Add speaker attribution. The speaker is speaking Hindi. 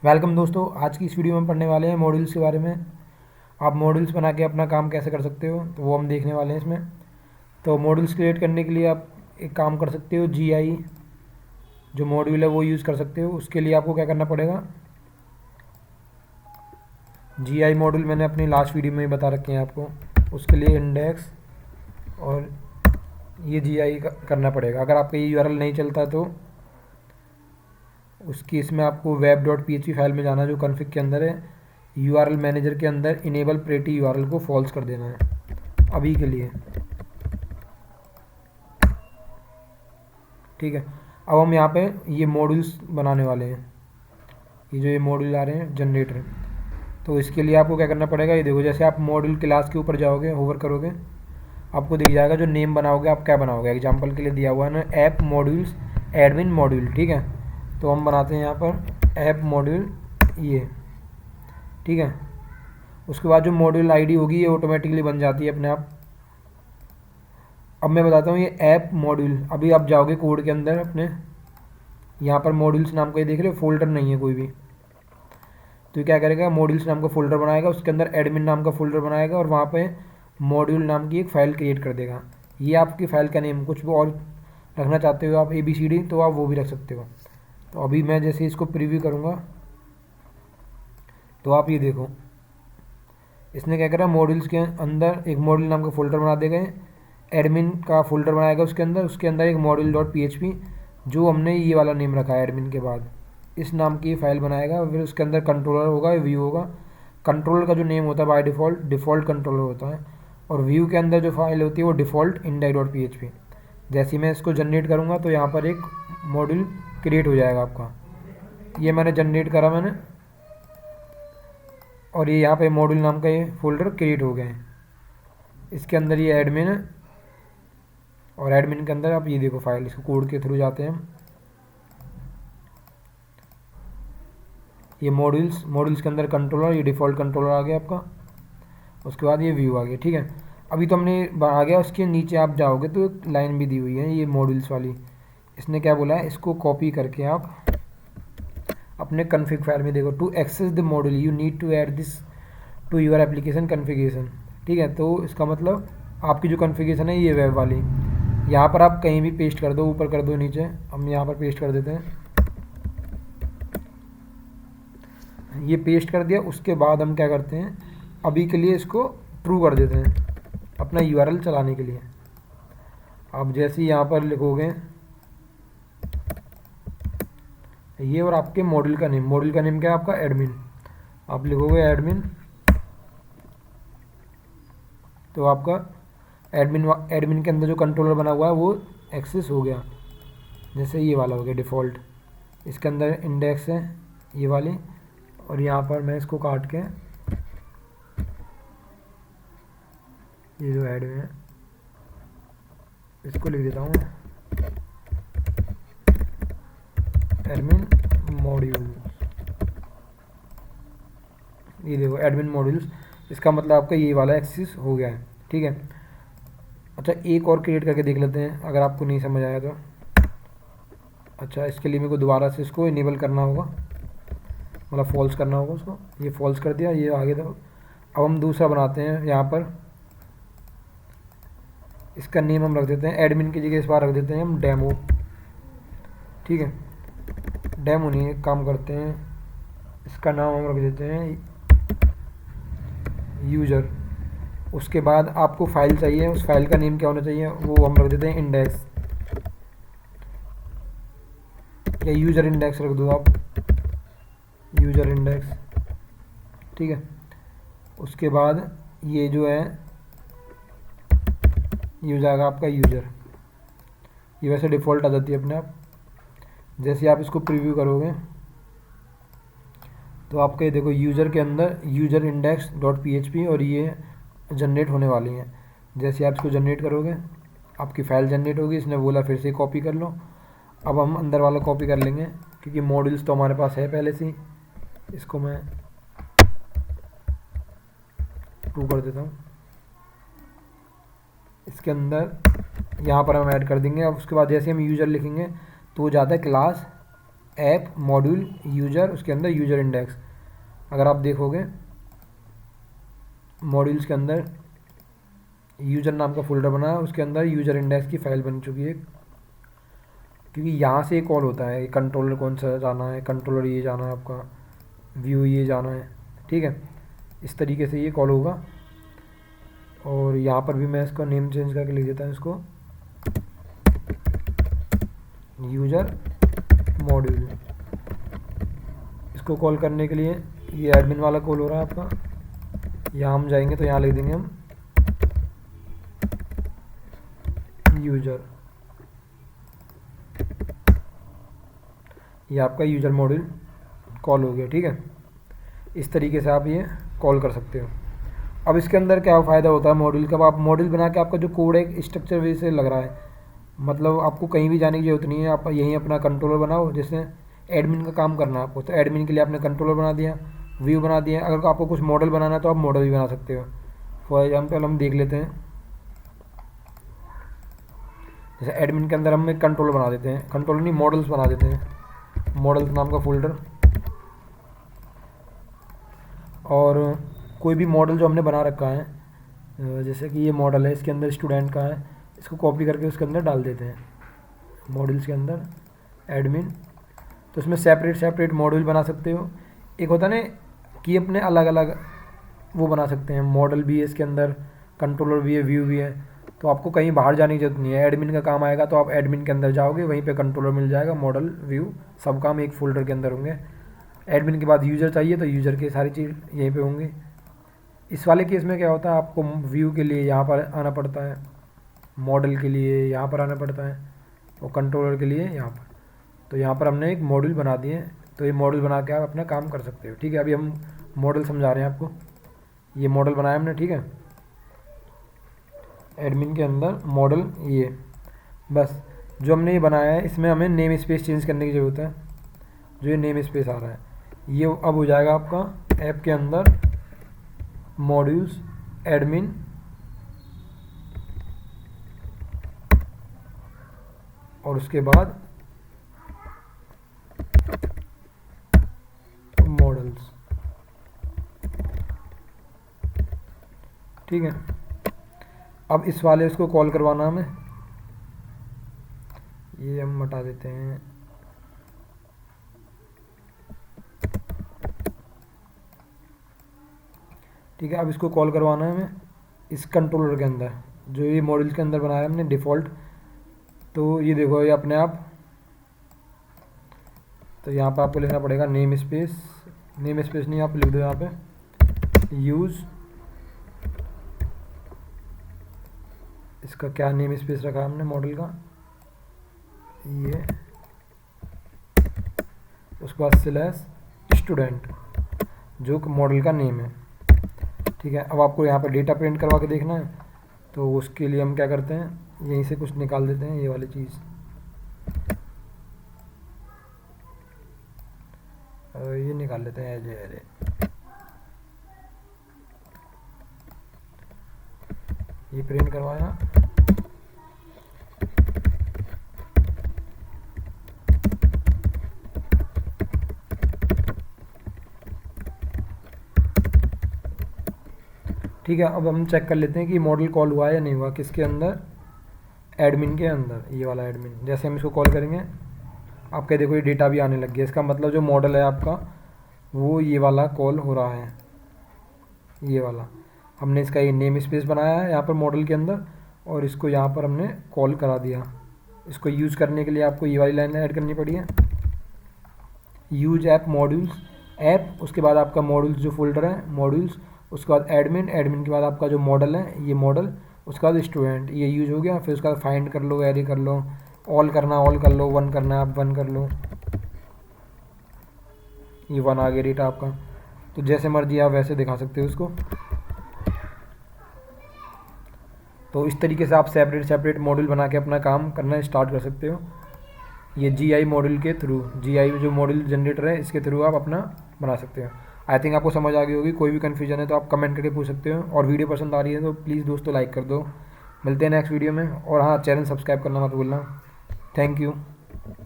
Speaker 1: वेलकम दोस्तों, आज की इस वीडियो में पढ़ने वाले हैं मॉड्यूल्स के बारे में। आप मॉड्यूल्स बना के अपना काम कैसे कर सकते हो तो वो हम देखने वाले हैं इसमें। तो मॉड्यूल्स क्रिएट करने के लिए आप एक काम कर सकते हो, जीआई जो मॉड्यूल है वो यूज़ कर सकते हो। उसके लिए आपको क्या करना पड़ेगा, जीआई मॉड्यूल मैंने अपनी लास्ट वीडियो में ही बता रखे हैं आपको। उसके लिए इंडेक्स और ये जीआई करना पड़ेगा। अगर आपका ये यूआरएल नहीं चलता तो उसकी इसमें आपको web.php फाइल में जाना, जो कॉन्फ़िग के अंदर है, यूआरएल मैनेजर के अंदर इनेबल प्रेटी यूआरएल को फॉल्स कर देना है अभी के लिए। ठीक है, अब हम यहाँ पे ये मॉड्यूल्स बनाने वाले हैं। ये मॉड्यूल आ रहे हैं जनरेटर, तो इसके लिए आपको क्या करना पड़ेगा, ये देखो, जैसे आप मॉड्यूल क्लास के ऊपर जाओगे, होवर करोगे, आपको दिख जाएगा जो नेम बनाओगे आप क्या बनाओगे। एग्जाम्पल के लिए दिया हुआ है ना, ऐप मॉड्यूल्स एडमिन मॉड्यूल। ठीक है, तो हम बनाते हैं यहाँ पर ऐप मॉड्यूल ये। ठीक है, उसके बाद जो मॉड्यूल आईडी होगी ये ऑटोमेटिकली बन जाती है अपने आप। अब मैं बताता हूँ ये ऐप मॉड्यूल। अभी आप जाओगे कोड के अंदर अपने, यहाँ पर मॉड्यूल्स नाम का ये देख रहे हो, फोल्डर नहीं है कोई भी, तो ये क्या करेगा, मॉड्यूल्स नाम का फोल्डर बनाएगा, उसके अंदर एडमिन नाम का फोल्डर बनाएगा और वहाँ पे मॉड्यूल नाम की एक फ़ाइल क्रिएट कर देगा। ये आपकी फ़ाइल का नेम, कुछ भी और रखना चाहते हो आप ABCD तो आप वो भी रख सकते हो। तो अभी मैं जैसे इसको प्रीव्यू करूँगा तो आप ये देखो, इसने क्या करा, मॉड्यूल्स के अंदर एक मॉड्यूल नाम का फ़ोल्डर बना देगा, एडमिन का फ़ोल्डर बनाएगा उसके अंदर एक module.php, जो हमने ये वाला नेम रखा है एडमिन के बाद, इस नाम की फ़ाइल बनाएगा। फिर उसके अंदर कंट्रोलर होगा, व्यू होगा। कंट्रोलर का जो नेम होता है बाय डिफ़ॉल्ट कंट्रोलर होता है, और व्यू के अंदर जो फाइल होती है वो डिफ़ॉल्ट index.php। जैसे मैं इसको जनरेट करूँगा तो यहाँ पर एक मॉड्यूल क्रिएट हो जाएगा आपका। ये मैंने जनरेट करा मैंने, और ये यहाँ पे मॉड्यूल नाम का ये फोल्डर क्रिएट हो गए हैं। इसके अंदर ये एडमिन है, और एडमिन के अंदर आप ये देखो फाइल, इसको कोड के थ्रू जाते हैं हम। ये मॉड्यूल्स के अंदर कंट्रोलर, ये डिफ़ॉल्ट कंट्रोलर आ गया आपका। उसके बाद ये व्यू आ गया। ठीक है, अभी तो हमने आ गया। उसके नीचे आप जाओगे तो एक लाइन भी दी हुई है ये मॉड्यूल्स वाली। इसने क्या बोला है, इसको कॉपी करके आप अपने कॉन्फ़िग फाइल में देखो, to access the module you need to add this to your application configuration. ठीक है, तो इसका मतलब आपकी जो कॉन्फ़िगरेशन है ये वेब वाली, यहाँ पर आप कहीं भी पेस्ट कर दो, ऊपर कर दो, नीचे। हम यहाँ पर पेस्ट कर देते हैं, ये पेस्ट कर दिया। उसके बाद हम क्या करते हैं, अभी के लिए इसको ट्रू कर देते हैं अपना यूआरएल चलाने के लिए। आप जैसे ही यहाँ पर लिखोगे ये, और आपके मॉड्यूल का नेम क्या है आपका, एडमिन। आप लिखोगे एडमिन, तो आपका एडमिन के अंदर जो कंट्रोलर बना हुआ है वो एक्सेस हो गया। जैसे ये वाला हो गया डिफ़ॉल्ट, इसके अंदर इंडेक्स है ये वाली, और यहाँ पर मैं इसको काट के ये जो एडमिन है इसको लिख देता हूँ एडमिन मॉड्यूल। ये देखो एडमिन मॉड्यूल्स, इसका मतलब आपका ये वाला एक्सेस हो गया है। ठीक है, अच्छा एक और क्रिएट करके देख लेते हैं अगर आपको नहीं समझ आया तो। अच्छा, इसके लिए मेरे को दोबारा से इसको इनेबल करना होगा, मतलब फॉल्स करना होगा उसको। ये फॉल्स कर दिया, ये आगे तो अब हम दूसरा बनाते हैं। यहाँ पर इसका नेम हम रख देते हैं, एडमिन की जगह इस बार रख देते हैं हम डेमो। ठीक है, डेमो नहीं, एक काम करते हैं, इसका नाम हम रख देते हैं यूज़र। उसके बाद आपको फाइल चाहिए, उस फाइल का नेम क्या होना चाहिए, वो हम रख देते हैं इंडेक्स, या यूज़र इंडेक्स रख दो आप, यूज़र इंडेक्स। ठीक है, उसके बाद ये जो है ये हो जाएगा आपका यूज़र। ये वैसे डिफ़ॉल्ट आ जाती है अपने आप। जैसे आप इसको प्रीव्यू करोगे तो आपके देखो यूज़र के अंदर यूज़र इंडेक्स डॉट PHP और ये जनरेट होने वाली हैं। जैसे आप इसको जनरेट करोगे आपकी फ़ाइल जनरेट होगी। इसने बोला फिर से कॉपी कर लो। अब हम अंदर वाला कॉपी कर लेंगे क्योंकि मॉड्यूल्स तो हमारे पास है पहले से ही। इसको मैं ट्रू कर देता हूँ। इसके अंदर यहाँ पर हम ऐड कर देंगे। अब उसके बाद जैसे हम यूज़र लिखेंगे तो हो जाता है क्लास ऐप मॉड्यूल यूजर, उसके अंदर यूजर इंडेक्स। अगर आप देखोगे मॉड्यूल्स के अंदर यूजर नाम का फोल्डर बना है, उसके अंदर यूजर इंडेक्स की फाइल बन चुकी है, क्योंकि यहाँ से कॉल होता है कंट्रोलर कौन सा जाना है, कंट्रोलर ये जाना है आपका, व्यू ये जाना है, ठीक है। इस तरीके से ये कॉल होगा। और यहाँ पर भी मैं इसका नेम चेंज करके लिख देता हूँ, इसको यूजर मॉड्यूल। इसको कॉल करने के लिए ये एडमिन वाला कॉल हो रहा है आपका। यहाँ हम जाएंगे तो यहाँ लिख देंगे हम यूजर, ये आपका यूजर मॉड्यूल कॉल हो गया, ठीक है। इस तरीके से आप ये कॉल कर सकते हो। अब इसके अंदर क्या फ़ायदा होता है मॉड्यूल का, आप मॉड्यूल बना के आपका जो कोड है स्ट्रक्चर वे से लग रहा है, मतलब आपको कहीं भी जाने की जरूरत नहीं है। आप यहीं अपना कंट्रोलर बनाओ, जैसे एडमिन का काम करना है आपको, तो एडमिन के लिए आपने कंट्रोलर बना दिया, व्यू बना दिया। अगर आपको कुछ मॉडल बनाना है तो आप मॉडल भी बना सकते हो। फॉर एग्जाम्पल हम देख लेते हैं, जैसे एडमिन के अंदर हम एक कंट्रोलर बना देते हैं, कंट्रोलर नहीं मॉडल्स बना देते हैं, मॉडल्स नाम का फोल्डर। और कोई भी मॉडल जो हमने बना रखा है, जैसे कि ये मॉडल है, इसके अंदर स्टूडेंट का है, इसको कॉपी करके उसके अंदर डाल देते हैं मॉडल्स के अंदर एडमिन। तो इसमें सेपरेट सेपरेट मॉड्यूल बना सकते हो। एक होता है ना कि अपने अलग अलग वो बना सकते हैं, मॉडल भी है इसके अंदर, कंट्रोलर भी है, व्यू भी है। तो आपको कहीं बाहर जाने की जरूरत नहीं है, एडमिन का काम आएगा तो आप एडमिन के अंदर जाओगे, वहीं पे कंट्रोलर मिल जाएगा, मॉडल व्यू सब काम एक फोल्डर के अंदर होंगे। एडमिन के बाद यूज़र चाहिए तो यूज़र के सारी चीज़ यहीं पे होंगी। इस वाले केस में क्या होता है, आपको व्यू के लिए यहाँ पर आना पड़ता है, मॉडल के लिए यहाँ पर आना पड़ता है, और कंट्रोलर के लिए यहाँ पर। तो यहाँ पर हमने एक मॉड्यूल बना दिए, तो ये मॉडल बना के आप अपना काम कर सकते हो, ठीक है। अभी हम मॉडल समझा रहे हैं आपको। ये मॉडल बनाया हमने, ठीक है, एडमिन के अंदर मॉडल ये। बस जो हमने ये बनाया है इसमें हमें नेम स्पेस चेंज करने की ज़रूरत है। जो ये नेम स्पेस आ रहा है ये अब हो जाएगा आपका ऐप के अंदर मॉड्यूल्स एडमिन, और उसके बाद मॉडल्स, ठीक है। अब इस वाले इसको कॉल करवाना हमें, ये हम हटा देते हैं। ठीक है, अब इसको कॉल करवाना है हमें इस कंट्रोलर के अंदर, जो ये मॉड्यूल के अंदर बनाया हमने डिफ़ॉल्ट। तो ये देखो ये अपने आप, तो यहाँ पे आपको लिखना पड़ेगा नेम स्पेस, नेम स्पेस नहीं आप लिख दो यहाँ पे यूज़, इसका क्या नेम स्पेस रखा हमने मॉडल का, ये, उसके बाद स्लैश स्टूडेंट जो मॉडल का नेम है, ठीक है। अब आपको यहाँ पर डेटा प्रिंट करवा के देखना है, तो उसके लिए हम क्या करते हैं, यहीं से कुछ निकाल देते हैं, ये वाली चीज़, ये निकाल लेते हैं एज एरे। ये प्रिंट करवाया, ठीक है। अब हम चेक कर लेते हैं कि मॉडल कॉल हुआ है या नहीं हुआ, किसके अंदर, एडमिन के अंदर, ये वाला एडमिन। जैसे हम इसको कॉल करेंगे आपके देखो ये डेटा भी आने लग गया, इसका मतलब जो मॉडल है आपका वो ये वाला कॉल हो रहा है, ये वाला। हमने इसका ये नेम स्पेस बनाया है यहाँ पर मॉडल के अंदर, और इसको यहाँ पर हमने कॉल करा दिया। इसको यूज़ करने के लिए आपको ये वाली लाइन ऐड करनी पड़ी है, यूज ऐप मॉड्यूल्स ऐप, उसके बाद आपका मॉड्यूल्स जो फोल्डर है मॉड्यूल्स, उसके बाद एडमिन, एडमिन के बाद आपका जो मॉडल है ये मॉडल, उसके बाद स्टूडेंट, ये यूज हो गया। फिर उसका बाद फाइंड कर लो, एरे कर लो, ऑल करना ऑल कर लो, वन करना आप वन कर लो, ये वन आ गया डेटा आपका। तो जैसे मर्जी आप वैसे दिखा सकते हो उसको। तो इस तरीके से आप सेपरेट सेपरेट मॉड्यूल बना के अपना काम करना स्टार्ट कर सकते हो। ये GI मॉड्यूल के थ्रू, GI जो मॉड्यूल जनरेटर है इसके थ्रू आप अपना बना सकते हो। आई थिंक आपको समझ आ गई होगी। कोई भी कन्फ्यूजन है तो आप कमेंट करके पूछ सकते हो, और वीडियो पसंद आ रही है तो प्लीज़ दोस्तों लाइक कर दो। मिलते हैं नेक्स्ट वीडियो में, और हाँ चैनल सब्सक्राइब करना मत भूलना। Thank you.